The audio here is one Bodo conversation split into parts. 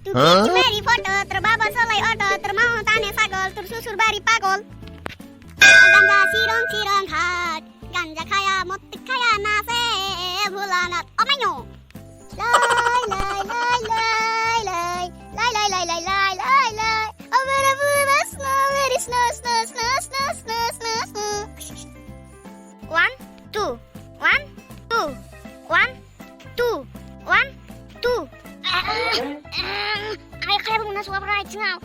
Tu cari foto terbawa selai order termau tanya sagol tersusur bari pagol. Ganja sirong hak ganja kaya motik kaya nase bulanat omanyo. Lai lai lai lai lai lai lai lai lai lai lai lai. Abara bura snow very snow snow snow snow snow snow snow. 1 2 1 2 1 2 1 2. Ay kaya bunga suap rai cingau.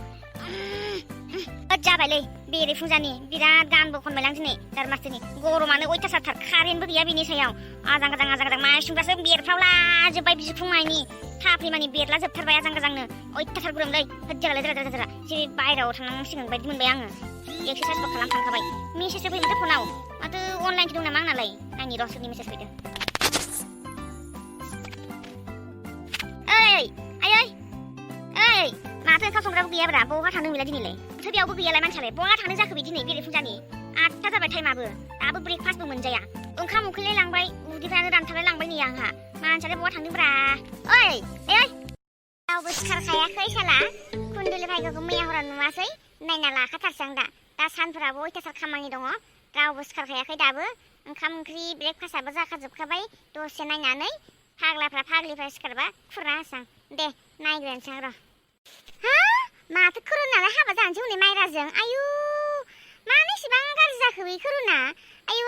Jabai le beri fungzani birat ganbo konmelang sini darmas sini goromaनो अयथासारथार कारेन्टबो गैया बेनि सायाव आजां गाजां माइ सुंग्रासो बेरफ्रावला जोब्बाय बिखुंमानि थाफ्लिमानि बेरला जोबथारबाय आजां गाजांनो अयथासार गुदुंलै होज्जालाय द्रा जे बायरायाव थांनांसिगोन बायदि मोनबाय आङो एक्सारसाइसबो खालामखांखाबाय मेसेजबो फैदों माथो फनाव माथो अनलाइन दं नामा आंनालाय नायनि र' सोरनि मेसेज फैदों ओइ माथो ओंखाम संग्राबो गैयाब्रा बहा थांदों बेलाय दिनैलाय बेयावबो गैयालाय मानसियालाय बहा थांनो जाखो बे दिनै बेरे फुंजानि 8टा जाबाय टाइमाबो दाबो ब्रेकफास्टबो मोनजाया ओंखाम उखैलाय लांबाय उदैफ्रानो रानथाबलाय लांबाय नै आंहा मानसियालाय बहा थांदोंब्रा ओइ रावबो सिखारखायाखै साला कुन्दुलि भाइगोखौ मैया हराव नुवासै नायना लाखाथारसै आं दा सानफोराबो अयथासार खामानि दङ रावबो सिखारखायाखै दाबो ओंखाम ओंख्रि ब्रेकफास्टआबो जाखाजोबखाबाय दसे नायनानै फाग्लिफ्रा सिखारबा खुरना होसां दे नायग्रोनोसै आं र' माथो खोरोनालाय हाबा जानोसै हनै माइराजों आयु मानो इसेबां गाज्रि जाखो बे खोरोना आयु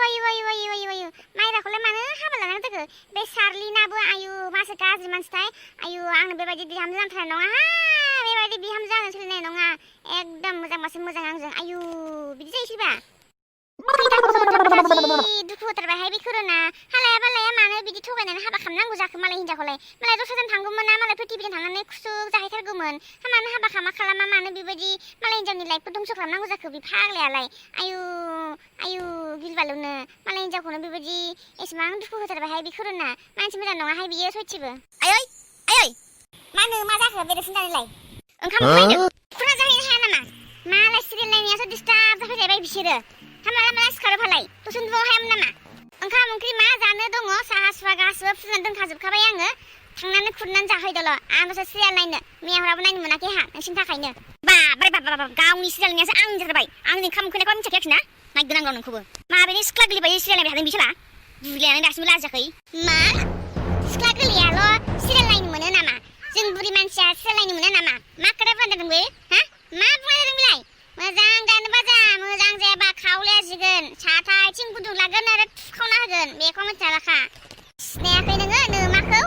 माइराखौलाय मानो हाबा लानांगौ जाखो बे सार्लिनाबो आयु मासो गाज्रि मानसिथाय आयु आंनो बेबायदि बिहामजो जाथारनाय नङा बेबायदि बिहामजो जानो सोलिनाय नङा एकदम मोजांबासो मोजां आंजों आयु बिदि जायोसैबा दुखु होथारबायहाय बे खोरोना हालाया बालाया मानो बिदि थगायनानै हाबा खालामनांगौ जाखो मालाय हिनजावखौलाय मालाय दस्राजों थांगौमोन ना मालाय प्रिथिबिजों थांनानै खुसुक जाहैथारगौमोन मानो हाबा खालामा मानो बेबायदि मालाय हिनजावनि लाइफखौ धंस खालामनांगौ जाखो बे फाग्लायालाय आयु गिलबालुनो मालाय हिनजावखौनो बेबायदि एसेबां दुखु होथारबायहाय बे खोरोना मानसि मोजां नङाहाय बियो सयथिबो आयै मानो मा जाखो बेरे फुंजानिलाय ओंखाम उखैदों खुना जाहैनो हाया नामा मालाय सिरियाल नायनायासो डिस्टार्ब जाफैलायबाय बिसोरो माला सिखारो फालाय दसे उन्दुबाव हायामोन नामा ओंखाम ओंख्रि मा जानो दङ साहा सुहा गासिबो फुदुंना दोनखाजोबखाबाय आङो थांनानै खुरनानै जाहैदोल' आं दसे सिरियाल नायनो मैया हराबो नायनो मोनाखै हा नोंसिनि थाखायनो बाब्राय गावनि सिरियाल नायनायासो आं जाथारबाय आंनि ओंखाम उखैनायखौ मिथिखायाखै ना नायगोन आं नोंखौबो माबेनि सिख्ला गोलैबाय सिरियाल नायबाय थादों बिसोरा बुरैयानो दासिमबो लाजाखै मा सिख्ला गोलैयाल' सिरियाल नायनो मोनो नामा जों बुरि मानसिया सिरियाल नायनो मोनो नामा मा खोथा बुंदों बे हा मा बुंदों बेलाय मोजां गानोबा जा मोजां जायाबा खावलाया जिगोन साथा आथिं गुदुं लागोन आरो थुखावना होगोन बेखौ मिथियालाखा सिनायाखै नोङो नोमाखौ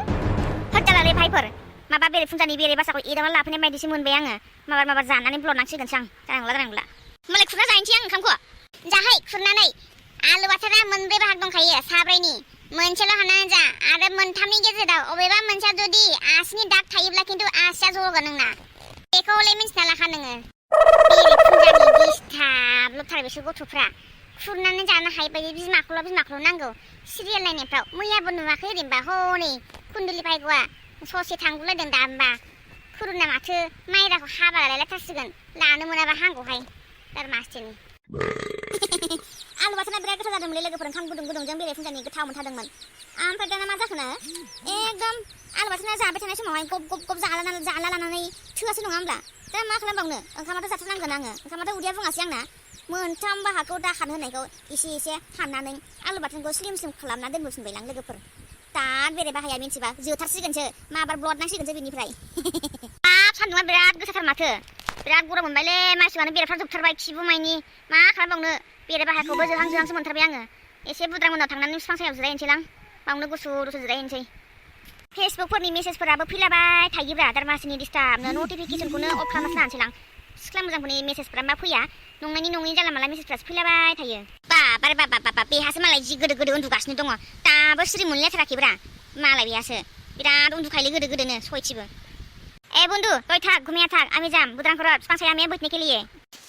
होदजालालै भाइफोर माबा बेरे फुंजानि बेरे बासाखौ एदावना लाफैनाय बायदिसो मोनबाय आङो माबा जानानै ब्ल'नांसिगोनसो आं जानांला होमबालाय खुरना जाहैनोसै आं ओंखामखौ जाहै खुरनानै आलु बाथोना मोनब्रै बाहाग दंखायो साब्रैनि मोनसेल' हानानै जा आरो मोनथामनि गेजेराव अबेबा मोनसेया जुदि आसिनि दाग थायोब्ला खिन्थु आसिया जगोन नोंना बेखौलाय मिन्थिना लाखा नोङो बेरे फुंजानि डिस्टार्ब लुबथार बिसोर गथ'फ्रा खुरनानै जानो हायैबायदि बिमाखौल' नांगौ सिरियाल नायनायफ्राव मैयाबो नुवाखै ओरैनोबा हनै कुन्दुलि भाइग'आ ससे थांगुलायदों दा होमबा खुरुना माथो माइराखौ हाबा लालायथारसिगोन लानो मोनाबा हांगौहाय दारमासथिनि आलु बाथोना बिराद गोथाव जादोंमोनलै लोगोफोर ओंखाम गुदुंजों बेरे फुंजानि गोथाव मोनथारदोंमोन ओमफ्राय दाना मा जाखोनो एकदम आलु बाथोना जाबाय थानाय समावहाय गब जाला लानानै थोआसै नङा होमब्ला दा मा खालामबावनो ओंखामाथ' जाथारनांगोन आङो ओंखामाथ' उदैया बुङासै आंना मोनथाम बाहागखौ दाखान होनायखौ एसे हाननानै आलु बाथोनखौ स्लिम खालामना दोनबोफिनबायलां लोगोफोर दा बेरे बाहाया मिन्थिबा जोथारसिगोनसो माबार ब्लड नांसिगोनसो बेनिफ्राय सान्दुङा बिराद गोसाथार माथो बिराद गरम मोनबायलै मानसियानो बेरेफ्रा जोबथारबाय खिबुमायनि मा खालामबावनो बेरे बाहाखौबो जोहांसो मोनथारबाय आङो एसे बुद्रां उनाव थांनानै बिफां सायाव जिरायनोसैलां बावनो गुसु जिरायनोसै फेसबुकफोरनि मेसेजफोराबो फैलाबाय थायोब्रा दारमासिनि डिस्टार्बनो नटिफिकेसनखौनो अफ खालामनासो लानोसैलां सिख्ला मोजांफोरनि मेसेजफोरा मा फैया नङैनि जाला माला मेसेजफ्रासो फैलाबाय थायो बा बेहासो मालाय जि गोदो उन्दुगासिनो दङ दाबो सिरि मोनलायथाराखैब्रा मालाय बेहासो बिराद उन्दुखायोलै गोदोनो सयथिबो ए बन्धु दय थाक घुमिया थाक आमि जाम बुद्रांखर बिफां साया मे बैठने के लिए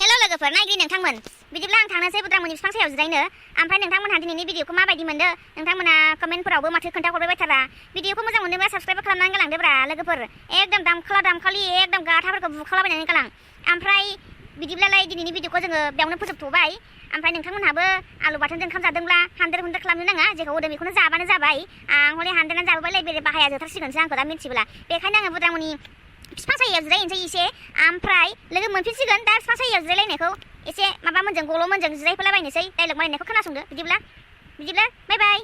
हेल' लोगोफोर नायग्रि नोंथांमोन बिदिब्ला आं थांनोसै बुद्रांमोननि बिफां सायाव जिरायनो ओमफ्राय नोंथांमोनहा दिनैनि भिडिअखौ माबायदि मोनदो नोंथांमोना कमेन्टफोरावबो माथो खोन्थाहरबाय बायथारा भिडिअखौ मोजां मोनदोंबा साबस्क्राइब खालामनानै गालांदोब्रा लोगोफोर एकदम दामखालि एकदम गाथाफोरखौ बुखालाबायनानै गालां ओमफ्राय बिदिब्लालाय दिनैनि भिडिअखौ जोङो बेयावनो फोजोबथ'बाय ओमफ्राय नोंथांमोनहाबो आलु बाथोनजों ओंखाम जादोंब्ला हानद्रेद खालामनो नाङा जेखौ होदों बेखौनो जाबानो जाबाय आं हले हानद्रेदानो जाबोबायलै बेरे बाहाया जोबथारसिगोनसो आंखौ दा मिन्थिब्ला बेखायनो आङो बुद्रांमोननि बिफां सायायाव जिरायनोसै एसे ओमफ्राय लोगो मोनफिनसिगोन दा बिफां सायायाव जिरायलायनायखौ एसे माबा मोनजों गल'मोनजों जिरायफैलाबायनोसै डाइलग मारिनायखौ खोनासंदो बिदिब्ला बाय बाय